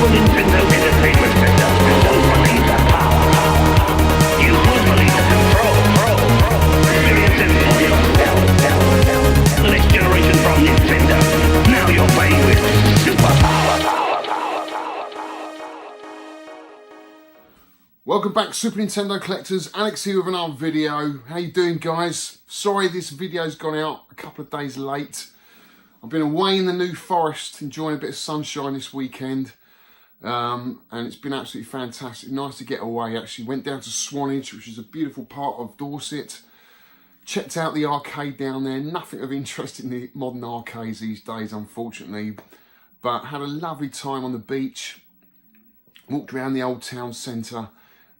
Nintendo Entertainment System. Don't believe the power. You will believe the control. Experience it for yourself. Next generation from Nintendo. Now you're playing with superpower. Welcome back, Super Nintendo collectors. Alex here with another video. How you doing, guys? Sorry this video's gone out a couple of days late. I've been away in the New Forest, enjoying a bit of sunshine this weekend. And it's been absolutely fantastic. Nice to get away, actually. Went down to Swanage, which is a beautiful part of Dorset. Checked out the arcade down there. Nothing of interest in the modern arcades these days, unfortunately. But had a lovely time on the beach. Walked around the old town centre.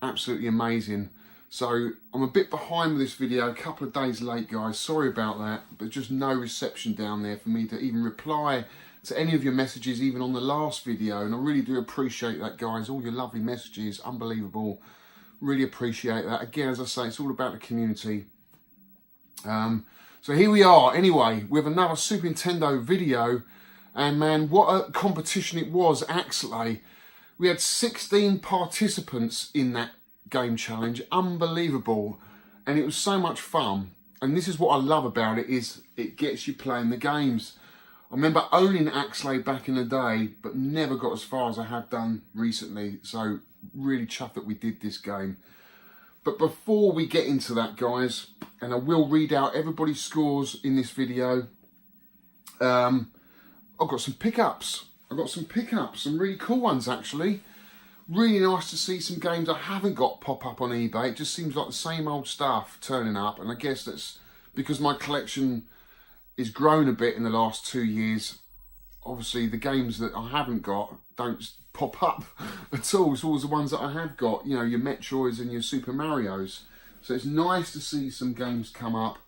Absolutely amazing. So I'm a bit behind with this video, a couple of days late, guys. Sorry about that, but just no reception down there for me to even reply to any of your messages, even on the last video. And I really do appreciate that, guys. All your lovely messages, unbelievable. Really appreciate that. Again, as I say, it's all about the community. So here we are, anyway, with another Super Nintendo video. And man, what a competition it was, Axelay. We had 16 participants in that game challenge, unbelievable, and it was so much fun. And this is what I love about it, is it gets you playing the games. I remember owning Axelay back in the day, but never got as far as I have done recently, so really chuffed that we did this game. But before we get into that, guys, and I will read out everybody's scores in this video, I've got some pickups. Some really cool ones, actually. Really nice to see some games I haven't got pop up on eBay. It just seems like the same old stuff turning up, and I guess that's because my collection is grown a bit in the last 2 years. Obviously, the games that I haven't got don't pop up at all. It's always the ones that I have got, you know, your Metroids and your Super Marios. So it's nice to see some games come up.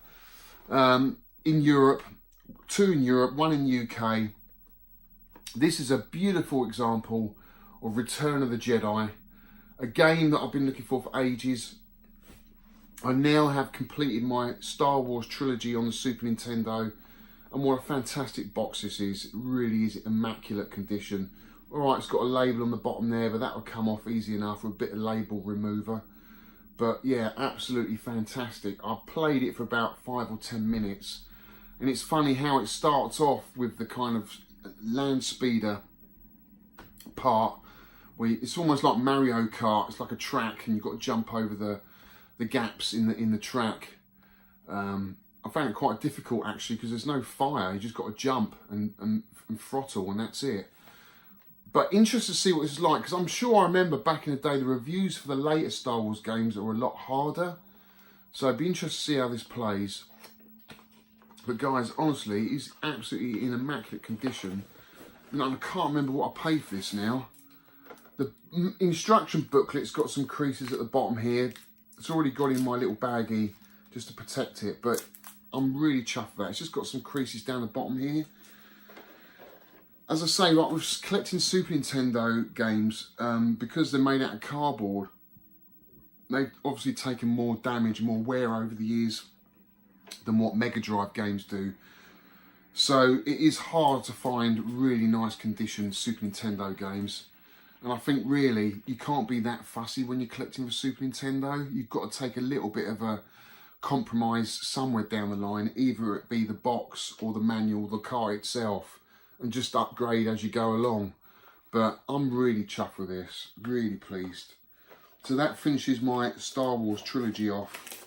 In Europe, 2 in Europe, 1 in the UK. This is a beautiful example of Return of the Jedi, a game that I've been looking for ages. I now have completed my Star Wars trilogy on the Super Nintendo, and what a fantastic box this is. It really is immaculate condition. Alright, it's got a label on the bottom there, but that will come off easy enough with a bit of label remover. But yeah, absolutely fantastic. I played it for about 5 or 10 minutes, and it's funny how it starts off with the kind of land speeder part where it's almost like Mario Kart. It's like a track and you've got to jump over the gaps in the track. I found it quite difficult, actually, because there's no fire. You just got to jump and throttle, and that's it. But interested to see what this is like, because I'm sure I remember back in the day the reviews for the later Star Wars games that were a lot harder. So I'd be interested to see how this plays. But guys, honestly, it's absolutely in immaculate condition. And I can't remember what I paid for this now. The instruction booklet's got some creases at the bottom here. It's already got in my little baggie just to protect it, but I'm really chuffed with that. It's just got some creases down the bottom here. As I say, like with collecting Super Nintendo games, because they're made out of cardboard, they've obviously taken more damage, more wear over the years than what Mega Drive games do. So it is hard to find really nice condition Super Nintendo games. And I think really you can't be that fussy when you're collecting for Super Nintendo. You've got to take a little bit of a compromise somewhere down the line, either it be the box or the manual, the car itself, and just upgrade as you go along. But I'm really chuffed with this, really pleased. So that finishes my Star Wars trilogy off.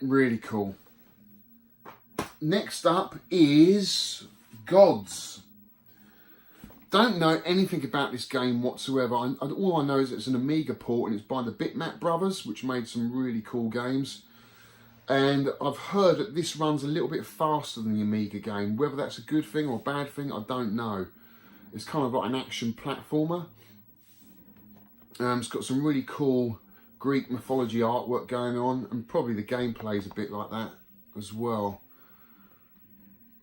Really cool. Next up is Gods. Don't know anything about this game whatsoever. All I know is it's an Amiga port, and it's by the Bitmap brothers, which made some really cool games. And I've heard that this runs a little bit faster than the Amiga game. Whether that's a good thing or a bad thing, I don't know. It's kind of like an action platformer. It's got some really cool Greek mythology artwork going on, and probably the gameplay is a bit like that as well.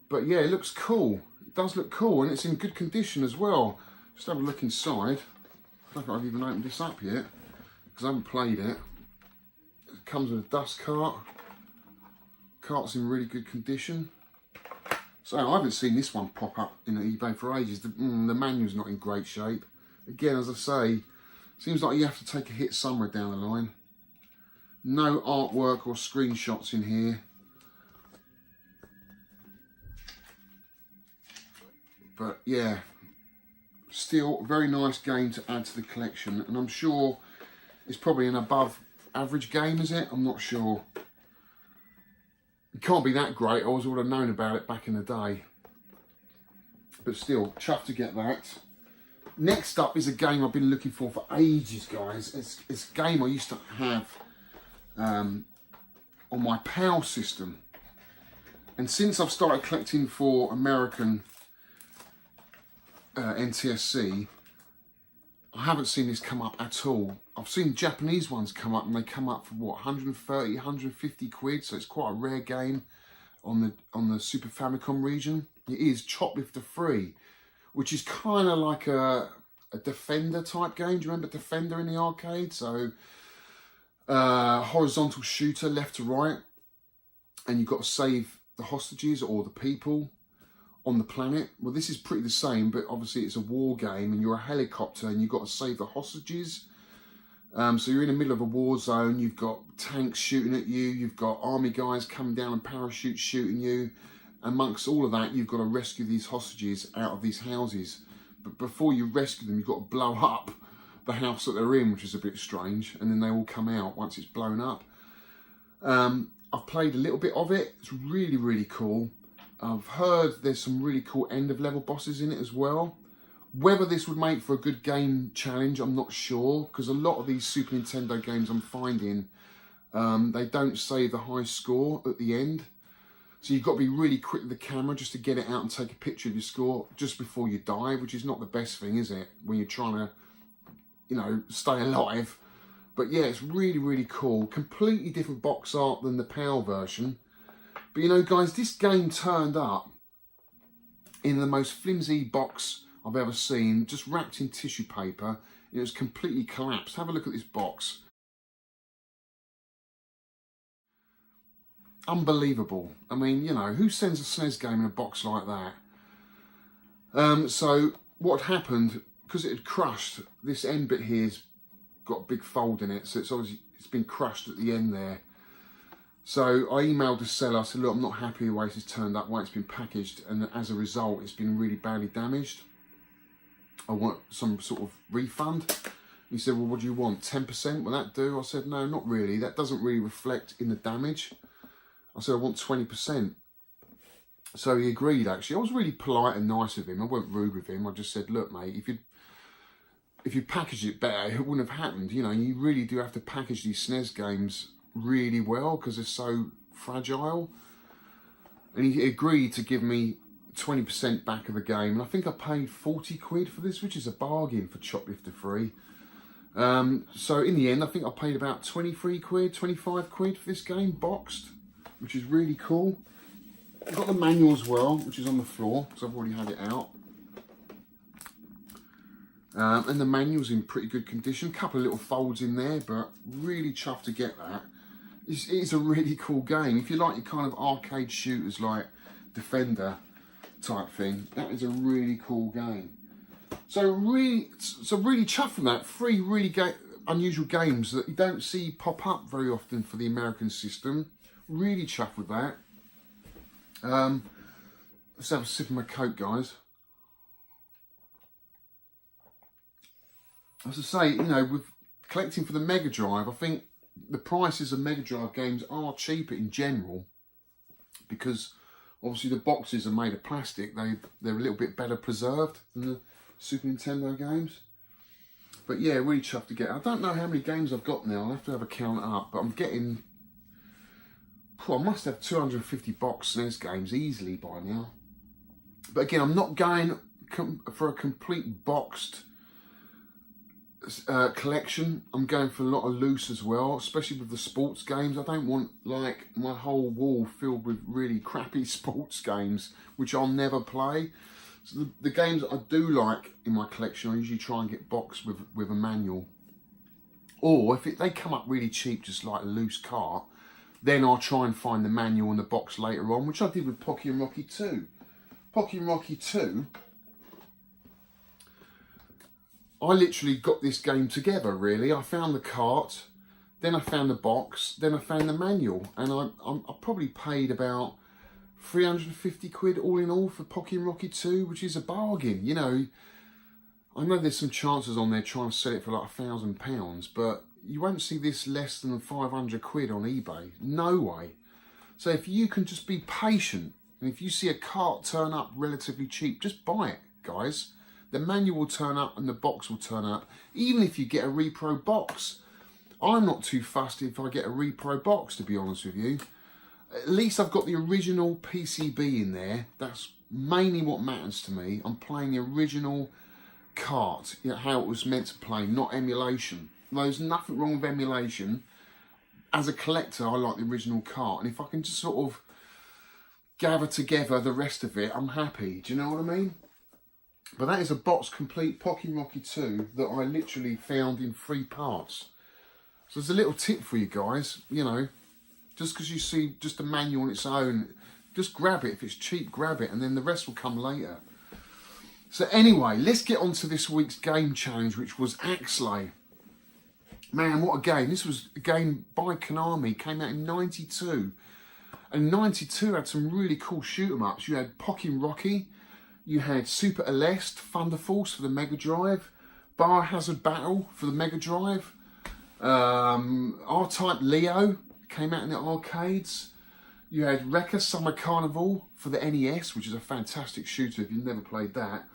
But yeah, it looks cool. It does look cool, and it's in good condition as well. Just have a look inside. I don't think I've even opened this up yet, because I haven't played it. It comes with a dust cart. Cart's in really good condition. So I haven't seen this one pop up in eBay for ages. The manual's not in great shape. Again, as I say, seems like you have to take a hit somewhere down the line. No artwork or screenshots in here. But yeah, still a very nice game to add to the collection. And I'm sure it's probably an above average game, is it? I'm not sure. It can't be that great. I would have known about it back in the day. But still, chuffed to get that. Next up is a game I've been looking for ages, guys. It's a game I used to have on my PAL system. And since I've started collecting for American NTSC, I haven't seen this come up at all. I've seen Japanese ones come up and they come up for what, 130, 150 quid. So it's quite a rare game on the Super Famicom region. It is Choplifter free, which is kind of like a Defender type game. Do you remember Defender in the arcade? So horizontal shooter left to right, and you've got to save the hostages or the people on the planet. Well, this is pretty the same, but obviously it's a war game and you're a helicopter and you've got to save the hostages. So you're in the middle of a war zone, you've got tanks shooting at you, you've got army guys coming down and parachute shooting you. Amongst all of that, you've got to rescue these hostages out of these houses. But before you rescue them, you've got to blow up the house that they're in, which is a bit strange, and then they all come out once it's blown up. I've played a little bit of it. It's really, really cool. I've heard there's some really cool end of level bosses in it as well. Whether this would make for a good game challenge, I'm not sure, because a lot of these Super Nintendo games I'm finding, they don't save the high score at the end. So you've got to be really quick with the camera just to get it out and take a picture of your score just before you die, which is not the best thing, is it? When you're trying to, you know, stay alive. But yeah, it's really, really cool. Completely different box art than the PAL version. But you know, guys, this game turned up in the most flimsy box I've ever seen, just wrapped in tissue paper. It was completely collapsed. Have a look at this box. Unbelievable. I mean, you know, who sends a Snes game in a box like that? So what happened, because it had crushed, this end bit here's got a big fold in it, so it's obviously it's been crushed at the end there. So I emailed the seller, I said, look, I'm not happy the way this has turned up, the way it's been packaged, and as a result, it's been really badly damaged. I want some sort of refund. He said, well, what do you want, 10%? Will that do? I said, no, not really. That doesn't really reflect in the damage. I said, I want 20%. So he agreed, actually. I was really polite and nice with him. I wasn't rude with him. I just said, look, mate, if you packaged it better, it wouldn't have happened. You know, you really do have to package these SNES games really well because they're so fragile. And he agreed to give me 20% back of the game. And I think I paid 40 quid for this, which is a bargain for Choplifter free. So in the end, I think I paid about 23 quid, 25 quid for this game, boxed, which is really cool. I've got the manual as well, which is on the floor, because I've already had it out. And the manual's in pretty good condition. A couple of little folds in there, but really chuffed to get that. It's a really cool game. If you like your kind of arcade shooters like Defender type thing, that is a really cool game. So really chuffed from that. 3 really unusual games that you don't see pop up very often for the American system. Really chuffed with that. Let's have a sip of my Coke, guys. As I say, you know, with collecting for the Mega Drive, I think the prices of Mega Drive games are cheaper in general because obviously the boxes are made of plastic. They're a little bit better preserved than the Super Nintendo games. But yeah, really chuffed to get. I don't know how many games I've got now. I'll have to have a count up, but I'm getting. I must have 250 box SNES games easily by now. But again, I'm not going for a complete boxed collection. I'm going for a lot of loose as well, especially with the sports games. I don't want like my whole wall filled with really crappy sports games, which I'll never play. So the games that I do like in my collection, I usually try and get boxed with a manual. Or if they come up really cheap, just like a loose cart, then I'll try and find the manual in the box later on, which I did with Pocky and Rocky 2. Pocky Rocky 2, I literally got this game together, really. I found the cart, then I found the box, then I found the manual, and I probably paid about 350 quid all in all for Pocky Rocky 2, which is a bargain, you know. I know there's some chances on there trying to sell it for like £1,000, but you won't see this less than 500 quid on eBay. No way. So if you can just be patient, and if you see a cart turn up relatively cheap, just buy it, guys. The manual will turn up and the box will turn up, even if you get a repro box. I'm not too fussed if I get a repro box, to be honest with you. At least I've got the original PCB in there. That's mainly what matters to me. I'm playing the original cart, you know, how it was meant to play, not emulation. There's nothing wrong with emulation. As a collector, I like the original cart, and if I can just sort of gather together the rest of it, I'm happy. Do you know what I mean? But that is a box complete Pocky Rocky 2 that I literally found in 3 parts. So there's a little tip for you guys, you know, just because you see just the manual on its own, just grab it. If it's cheap, grab it, and then the rest will come later. So anyway, let's get on to this week's game challenge, which was Axelay. Man, what a game. This was a game by Konami, came out in 92. And 92 had some really cool shoot-em-ups. You had Pocky Rocky, you had Super Aleste, Thunder Force for the Mega Drive, Biohazard Battle for the Mega Drive, R-Type Leo came out in the arcades. You had Wrecker Summer Carnival for the NES, which is a fantastic shooter if you've never played that.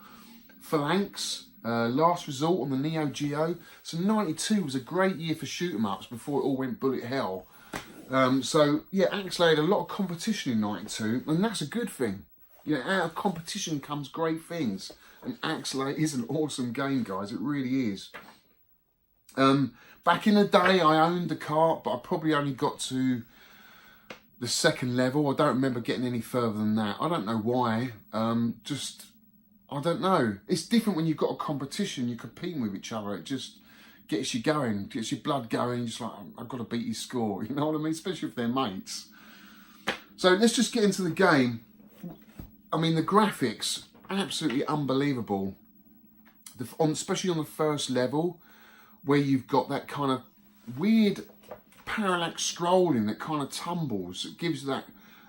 Phalanx, Last Resort on the Neo Geo. So 92 was a great year for shoot-em-ups before it all went bullet hell. So yeah, Axelay had a lot of competition in 92, and that's a good thing. You know, out of competition comes great things. And Axelay is an awesome game, guys. It really is. Back in the day, I owned the cart, but I probably only got to the 2nd level. I don't remember getting any further than that. I don't know why. I don't know. It's different when you've got a competition. You're competing with each other. It just gets you going, gets your blood going. You're just like, I've got to beat his score. You know what I mean? Especially if they're mates. So let's just get into the game. I mean, the graphics, absolutely unbelievable. Especially on the first level, where you've got that kind of weird parallax scrolling that kind of tumbles. It gives that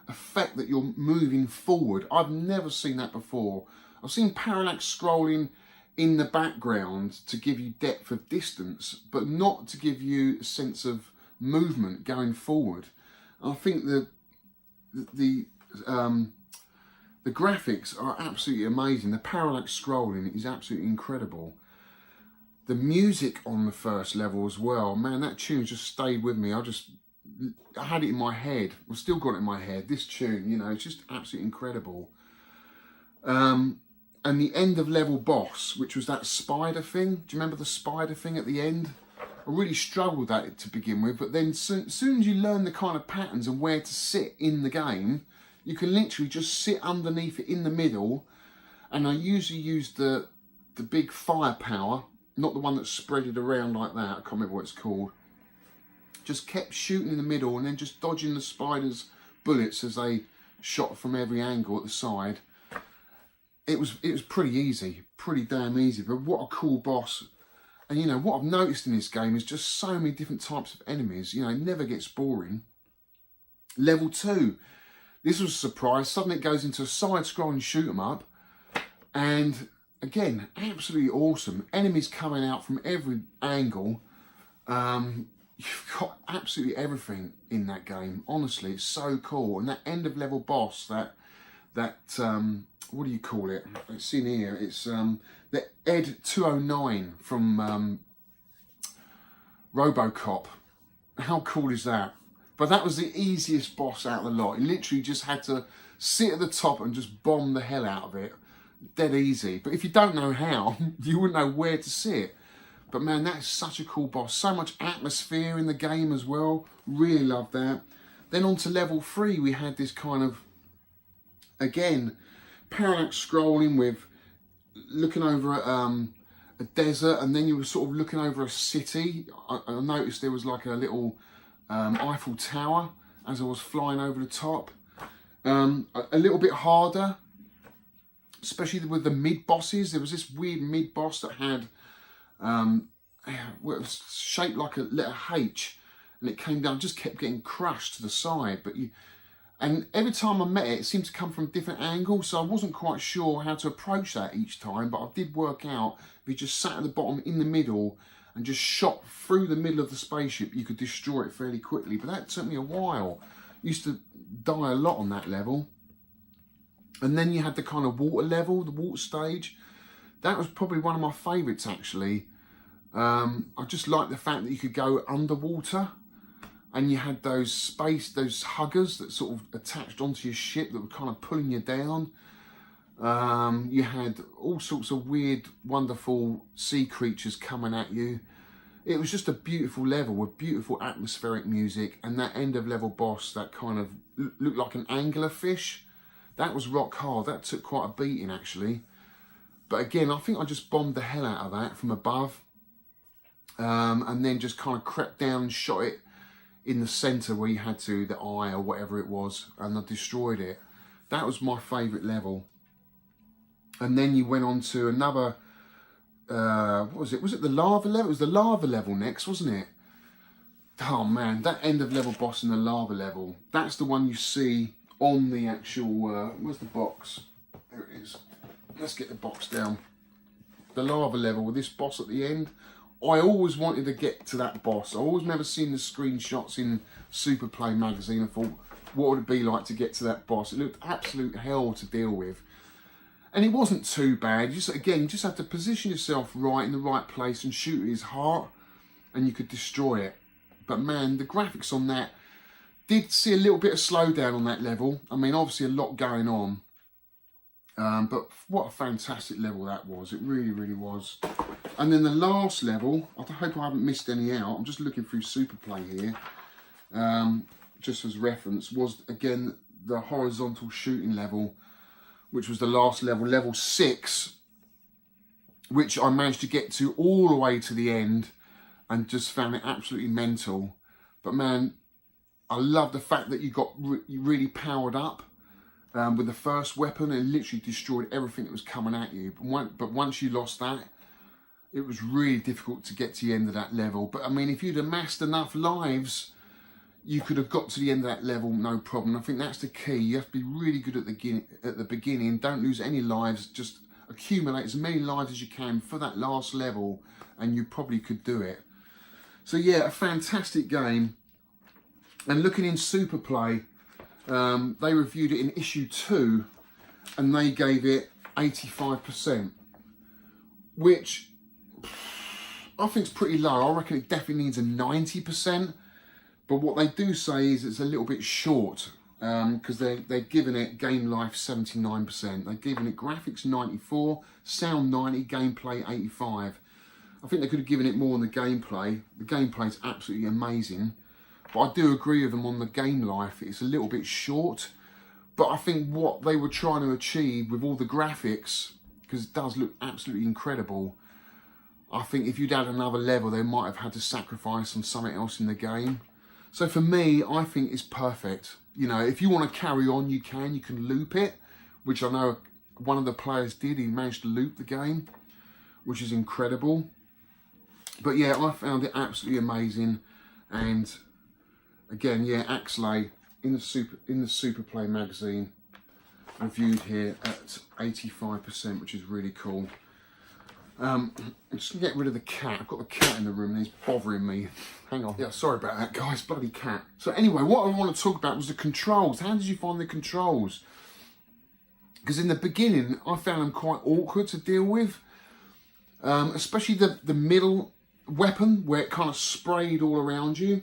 effect that you're moving forward. I've never seen that before. I've seen parallax scrolling in the background to give you depth of distance, but not to give you a sense of movement going forward. I think that the graphics are absolutely amazing. The parallax scrolling is absolutely incredible. The music on the first level as well, man, that tune just stayed with me. I had it in my head. I've still got it in my head. This tune, you know, it's just absolutely incredible. And the end of level boss, which was that spider thing. Do you remember the spider thing at the end? I really struggled with that to begin with, but then as soon as you learn the kind of patterns and where to sit in the game, you can literally just sit underneath it in the middle. And I usually use the big firepower, not the one that's spread it around like that. I can't remember what it's called. Just kept shooting in the middle and then just dodging the spider's bullets as they shot from every angle at the side. It was pretty easy, pretty damn easy, but what a cool boss. And you know, what I've noticed in this game is just so many different types of enemies. You know, it never gets boring. Level 2, this was a surprise. Suddenly it goes into a side-scrolling shoot-'em-up. And again, absolutely awesome. Enemies coming out from every angle. You've got absolutely everything in that game. Honestly, it's so cool. And that end of level boss, that what do you call it? It's in here. It's the Ed 209 from RoboCop. How cool is that? But that was the easiest boss out of the lot. You literally just had to sit at the top and just bomb the hell out of it. Dead easy. But if you don't know how, you wouldn't know where to sit. But man, that's such a cool boss. So much atmosphere in the game as well. Really love that. Then on to level 3, we had this kind of, again, parallax scrolling with looking over at a desert, and then you were sort of looking over a city. I noticed there was like a little Eiffel Tower as I was flying over the top. A little bit harder especially with the mid bosses. There was this weird mid boss that had, well, it was shaped like a letter H, and it came down, just kept getting crushed to the side. And every time I met it, it seemed to come from different angles, so I wasn't quite sure how to approach that each time, but I did work out if you just sat at the bottom in the middle and just shot through the middle of the spaceship, you could destroy it fairly quickly. But that took me a while. Used to die a lot on that level. And then you had the kind of water level, the water stage. That was probably one of my favourites, actually. I just liked the fact that you could go underwater, and you had those huggers that sort of attached onto your ship that were kind of pulling you down. You had all sorts of weird, wonderful sea creatures coming at you. It was just a beautiful level with beautiful atmospheric music, and that end of level boss that kind of looked like an anglerfish. That was rock hard. That took quite a beating, actually. But again, I think I just bombed the hell out of that from above, and then just kind of crept down and shot it in the centre where you had to, the eye or whatever it was, and I destroyed it. That was my favourite level. And then you went on to another, what was it? Was it the lava level? It was the lava level next, wasn't it? Oh man, that end of level boss in the lava level, that's the one you see on the actual, where's the box? There it is. Let's get the box down. The lava level with this boss at the end. I always wanted to get to that boss. I always never seen the screenshots in Superplay magazine. I thought, what would it be like to get to that boss? It looked absolute hell to deal with. And it wasn't too bad. You just have to position yourself right in the right place and shoot at his heart, and you could destroy it. But man, the graphics on that did see a little bit of slowdown on that level. I mean, obviously a lot going on. But what a fantastic level that was. It really, really was. And then the last level, I hope I haven't missed any out. I'm just looking through Superplay here, just as reference, was again the horizontal shooting level, which was the last level, level 6, which I managed to get to all the way to the end and just found it absolutely mental. But man, I love the fact that you got really powered up with the first weapon and literally destroyed everything that was coming at you. But once you lost that, it was really difficult to get to the end of that level. But I mean, if you'd amassed enough lives, you could have got to the end of that level, no problem. I think that's the key. You have to be really good at the beginning. Don't lose any lives. Just accumulate as many lives as you can for that last level, and you probably could do it. So yeah, a fantastic game. And looking in Superplay, they reviewed it in issue 2, and they gave it 85%, which I think is pretty low. I reckon it definitely needs a 90%. But what they do say is it's a little bit short, because they've given it game life 79%. They've given it graphics 94, sound 90, gameplay 85. I think they could have given it more on the gameplay. The gameplay is absolutely amazing. But I do agree with them on the game life. It's a little bit short. But I think what they were trying to achieve with all the graphics, because it does look absolutely incredible, I think if you'd had another level, they might have had to sacrifice on something else in the game. So for me, I think it's perfect. You know, if you want to carry on, you can loop it, which I know one of the players did. He managed to loop the game, which is incredible. But yeah, I found it absolutely amazing. And again, yeah, Axelay in the Superplay magazine reviewed here at 85%, which is really cool. I'm just gonna get rid of the cat. I've got the cat in the room and he's bothering me. Hang on. Yeah, sorry about that, guys. Bloody cat. So anyway, what I want to talk about was the controls. How did you find the controls? Because in the beginning, I found them quite awkward to deal with. Especially the middle weapon, where it kind of sprayed all around you.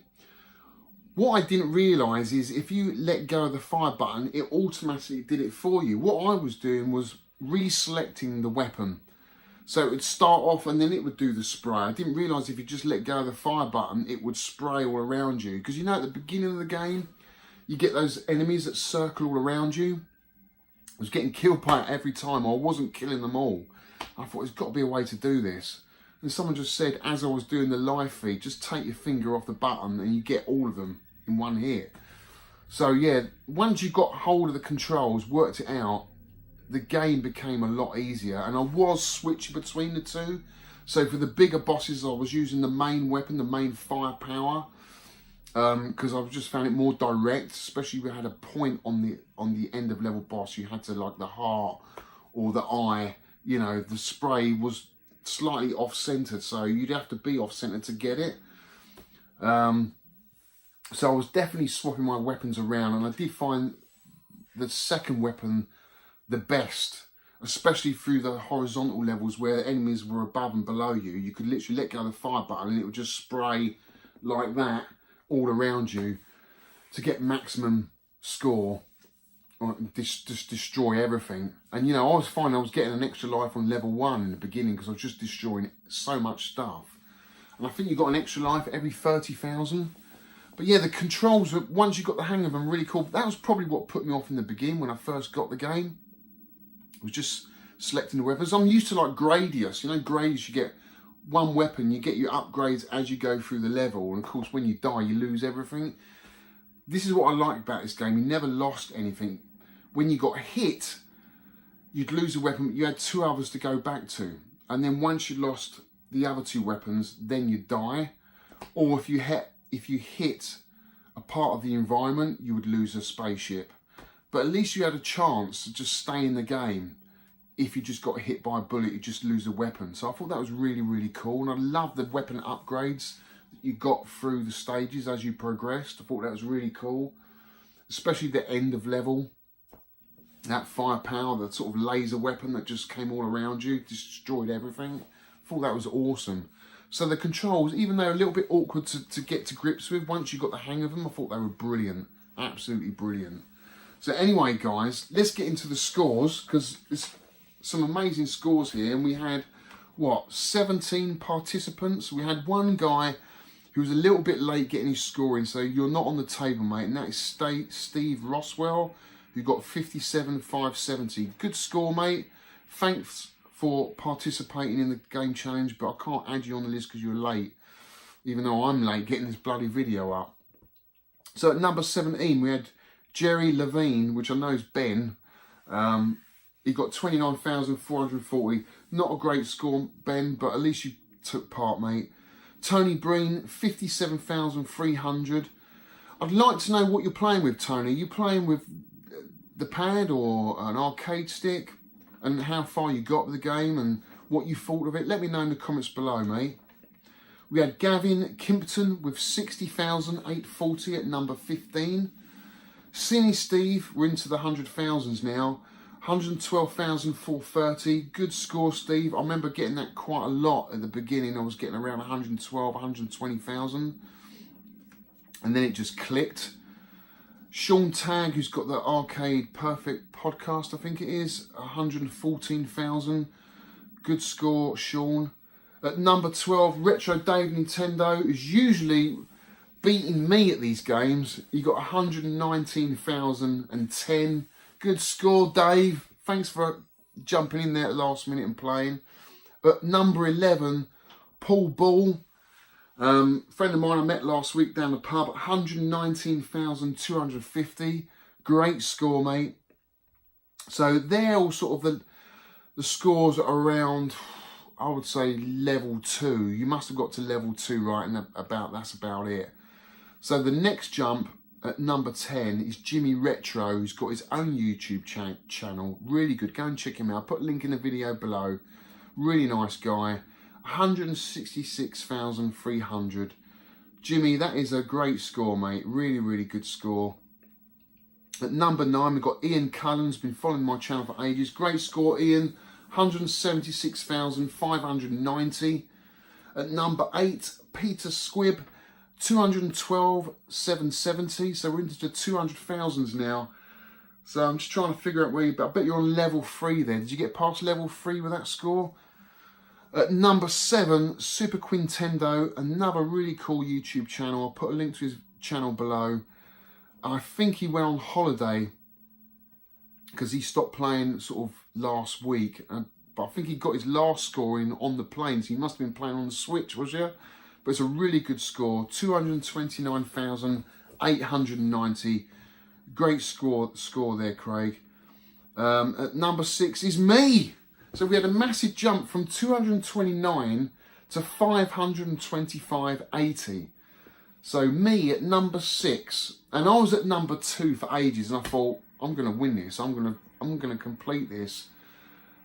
What I didn't realise is if you let go of the fire button, it automatically did it for you. What I was doing was reselecting the weapon. So it would start off and then it would do the spray. I didn't realise if you just let go of the fire button, it would spray all around you. Because you know at the beginning of the game, you get those enemies that circle all around you. I was getting killed by it every time. I wasn't killing them all. I thought there's got to be a way to do this. And someone just said, as I was doing the live feed, just take your finger off the button and you get all of them in one hit. So yeah, once you got hold of the controls, worked it out, the game became a lot easier, and I was switching between the two. So for the bigger bosses, I was using the main weapon, the main firepower, because I just found it more direct. Especially if we had a point on the end of level boss, you had to, like the heart or the eye. You know, the spray was slightly off-centered, so you'd have to be off-centered to get it. So I was definitely swapping my weapons around, and I did find the second weapon the best, especially through the horizontal levels where enemies were above and below you. You could literally let go of the fire button and it would just spray like that all around you to get maximum score, or just destroy everything. And you know, I was finding I was getting an extra life on level 1 in the beginning because I was just destroying so much stuff. And I think you got an extra life every 30,000. But yeah, the controls, once you got the hang of them, really cool. That was probably what put me off in the beginning when I first got the game. It was just selecting the weapons. I'm used to like Gradius. You know, Gradius, you get one weapon, you get your upgrades as you go through the level. And of course, when you die, you lose everything. This is what I like about this game. You never lost anything. When you got hit, you'd lose a weapon, but you had 2 others to go back to. And then once you lost the other 2 weapons, then you die. Or if you hit a part of the environment, you would lose a spaceship. But at least you had a chance to just stay in the game. If you just got hit by a bullet, you just lose a weapon. So I thought that was really, really cool. And I love the weapon upgrades that you got through the stages as you progressed. I thought that was really cool. Especially the end of level. That firepower, the sort of laser weapon that just came all around you, destroyed everything. I thought that was awesome. So the controls, even though a little bit awkward to get to grips with, once you got the hang of them, I thought they were brilliant. Absolutely brilliant. So anyway, guys, let's get into the scores, because there's some amazing scores here. And we had, what, 17 participants. We had one guy who was a little bit late getting his score in, so you're not on the table, mate. And that is Steve Roswell, who got 57,570. Good score, mate. Thanks for participating in the game challenge, but I can't add you on the list because you're late, even though I'm late getting this bloody video up. So at number 17, we had Jerry Levine, which I know is Ben. He got 29,440. Not a great score, Ben, but at least you took part, mate. Tony Breen, 57,300. I'd like to know what you're playing with, Tony. Are you playing with the pad or an arcade stick? And how far you got with the game and what you thought of it. Let me know in the comments below, mate. We had Gavin Kimpton with 60,840 at number 15. Cine Steve, we're into the 100,000s now. 112,430. Good score, Steve. I remember getting that quite a lot at the beginning. I was getting around 112, 120,000. And then it just clicked. Sean Tagg, who's got the Arcade Perfect podcast, I think it is, 114,000. Good score, Sean. At number 12, Retro Dave Nintendo is usually beating me at these games. He got 119,010. Good score, Dave. Thanks for jumping in there at the last minute and playing. At number 11, Paul Ball. Friend of mine I met last week down the pub, 119,250. Great score, mate. So they're all sort of the scores are around, I would say, level 2. You must have got to level 2, right? And that's about it. So the next jump at number 10 is Jimmy Retro, who's got his own YouTube channel. Really good. Go and check him out. I'll put a link in the video below. Really nice guy. 166,300. Jimmy, that is a great score, mate. Really, really good score. At number 9, we've got Ian Cullen's been following my channel for ages. Great score, Ian. 176,590. At number 8, Peter Squibb. 212,770. So we're into the 200,000s now. So I'm just trying to figure out where you... I bet you're on level 3 there. Did you get past level 3 with that score? At number 7, Super Quintendo, another really cool YouTube channel. I'll put a link to his channel below. I think he went on holiday because he stopped playing sort of last week. But I think he got his last score in on the plane. So he must have been playing on the Switch, was you? But it's a really good score. 229,890. Great score there, Craig. At number 6 is me. So we had a massive jump from 229 to 525.80. So me at number 6, and I was at number 2 for ages, and I thought, I'm going to win this. I'm going to complete this.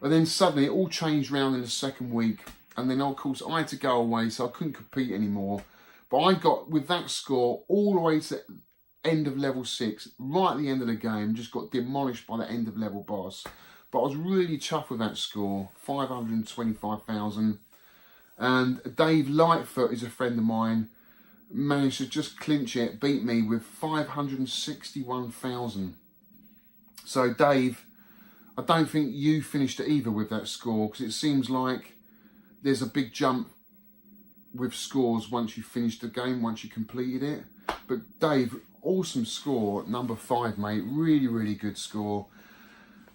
But then suddenly it all changed round in the second week, and then of course I had to go away, so I couldn't compete anymore. But I got, with that score, all the way to the end of level 6, right at the end of the game, just got demolished by the end of level boss. But I was really chuffed with that score, 525,000. And Dave Lightfoot is a friend of mine, managed to just clinch it, beat me with 561,000. So Dave, I don't think you finished it either with that score, because it seems like there's a big jump with scores once you finish the game, once you completed it. But Dave, awesome score at number 5, mate. Really, really good score.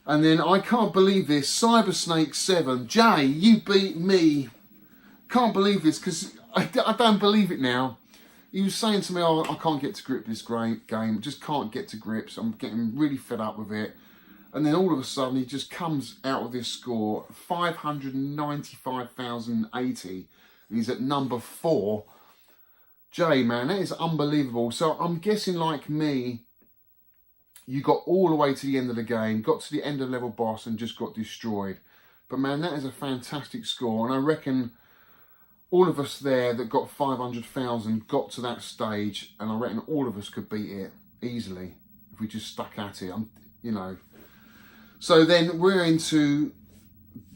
And then I can't believe this, Cybersnake7. Jay, you beat me. Can't believe this, because I don't believe it now. He was saying to me, oh, I can't get to grip this great game. Just can't get to grips. I'm getting really fed up with it. And then all of a sudden, he just comes out with this score, 595,080. And he's at number 4. Jay, man, that is unbelievable. So I'm guessing, like me, you got all the way to the end of the game, got to the end of level boss and just got destroyed. But man, that is a fantastic score. And I reckon all of us there that got 500,000 got to that stage, and I reckon all of us could beat it easily if we just stuck at it, you know. So then we're into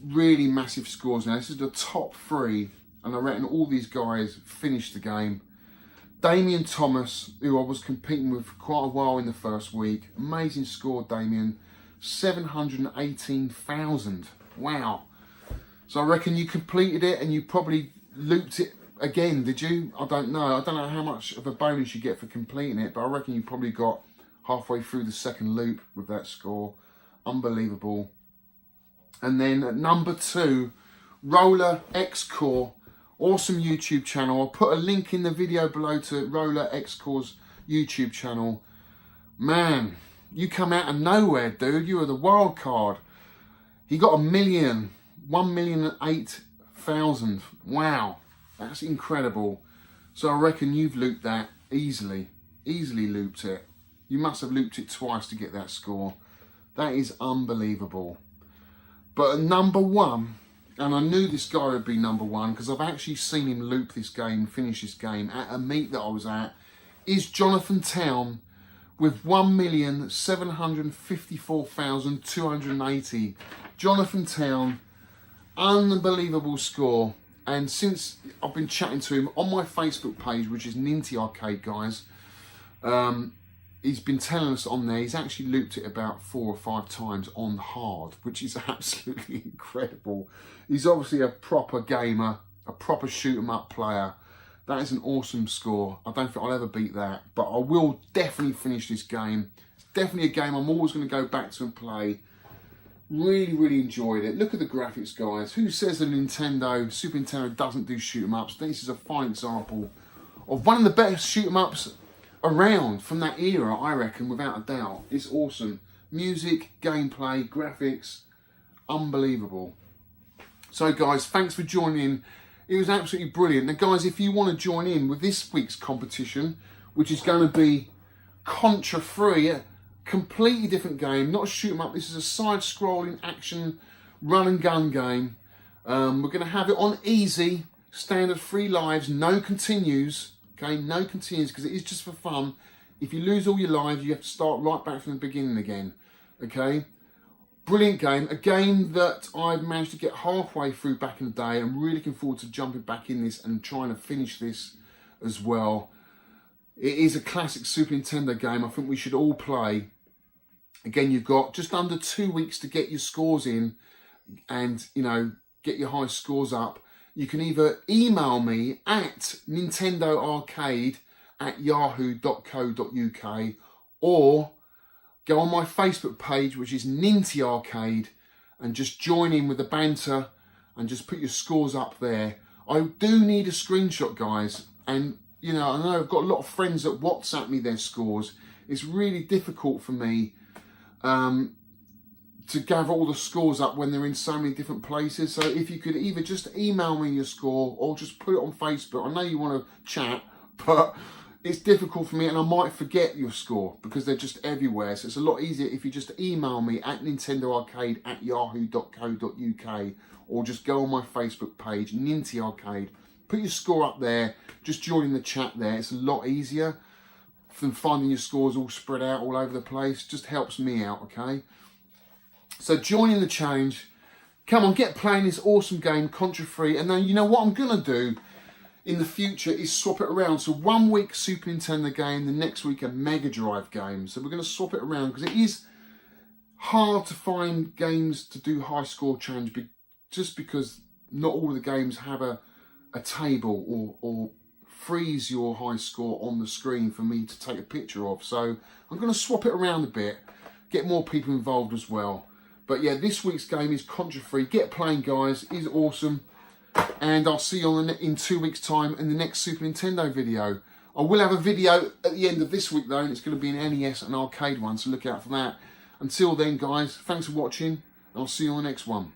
really massive scores now. This is the top 3, and I reckon all these guys finished the game. Damien Thomas, who I was competing with for quite a while in the first week. Amazing score, Damien. 718,000. Wow. So I reckon you completed it, and you probably looped it again, did you? I don't know. I don't know how much of a bonus you get for completing it, but I reckon you probably got halfway through the second loop with that score. Unbelievable. And then at number 2, Roller X Core. Awesome YouTube channel. I'll put a link in the video below to Roller X Core's YouTube channel. Man, you come out of nowhere, dude. You were the wild card. He got 1,008,000. Wow, that's incredible. So I reckon you've looped that easily. Easily looped it. You must have looped it twice to get that score. That is unbelievable. But at number 1, and I knew this guy would be number 1 because I've actually seen him loop this game, finish this game at a meet that I was at, is Jonathan Town with 1,754,280. Jonathan Town, unbelievable score. And since I've been chatting to him on my Facebook page, which is Ninty Arcade, guys, he's been telling us on there, he's actually looped it about 4 or 5 times on hard, which is absolutely incredible. He's obviously a proper gamer, a proper shoot 'em up player. That is an awesome score. I don't think I'll ever beat that, but I will definitely finish this game. It's definitely a game I'm always going to go back to and play. Really, really enjoyed it. Look at the graphics, guys. Who says the Super Nintendo doesn't do shoot 'em ups? This is a fine example of one of the best shoot 'em ups around from that era, I reckon, without a doubt. It's awesome. Music, gameplay, graphics, unbelievable. So guys, thanks for joining in. It was absolutely brilliant. Now guys, if you want to join in with this week's competition, which is going to be Contra free, a completely different game, not a shoot 'em up. This is a side-scrolling action run and gun game. We're going to have it on easy, standard 3 lives, no continues. Okay, no continues, because it is just for fun. If you lose all your lives, you have to start right back from the beginning again. Okay, brilliant game. A game that I've managed to get halfway through back in the day. I'm really looking forward to jumping back in this and trying to finish this as well. It is a classic Super Nintendo game I think we should all play. Again, you've got just under 2 weeks to get your scores in and, you know, get your high scores up. You can either email me at nintendoarcade@yahoo.co.uk or go on my Facebook page, which is Ninty Arcade, and just join in with the banter and just put your scores up there. I do need a screenshot, guys, and you know, I know I've got a lot of friends that WhatsApp me their scores. It's really difficult for me to to gather all the scores up when they're in so many different places. So if you could either just email me your score or just put it on Facebook. I know you want to chat, but it's difficult for me and I might forget your score because they're just everywhere. So it's a lot easier if you just email me at nintendoarcade@yahoo.co.uk or just go on my Facebook page, Ninty Arcade. Put your score up there, just join the chat there. It's a lot easier than finding your scores all spread out all over the place. Just helps me out, okay? So join in the challenge. Come on, get playing this awesome game, contra free. And then you know what I'm gonna do in the future is swap it around. So 1 week Super Nintendo game, the next week a Mega Drive game. So we're gonna swap it around because it is hard to find games to do high score challenge just because not all of the games have a table or freeze your high score on the screen for me to take a picture of. So I'm going to swap it around a bit, get more people involved as well. But yeah, this week's game is contra free. Get playing, guys. It's awesome. And I'll see you in 2 weeks' time in the next Super Nintendo video. I will have a video at the end of this week though, and it's going to be an NES and arcade one, so look out for that. Until then, guys, thanks for watching, and I'll see you on the next one.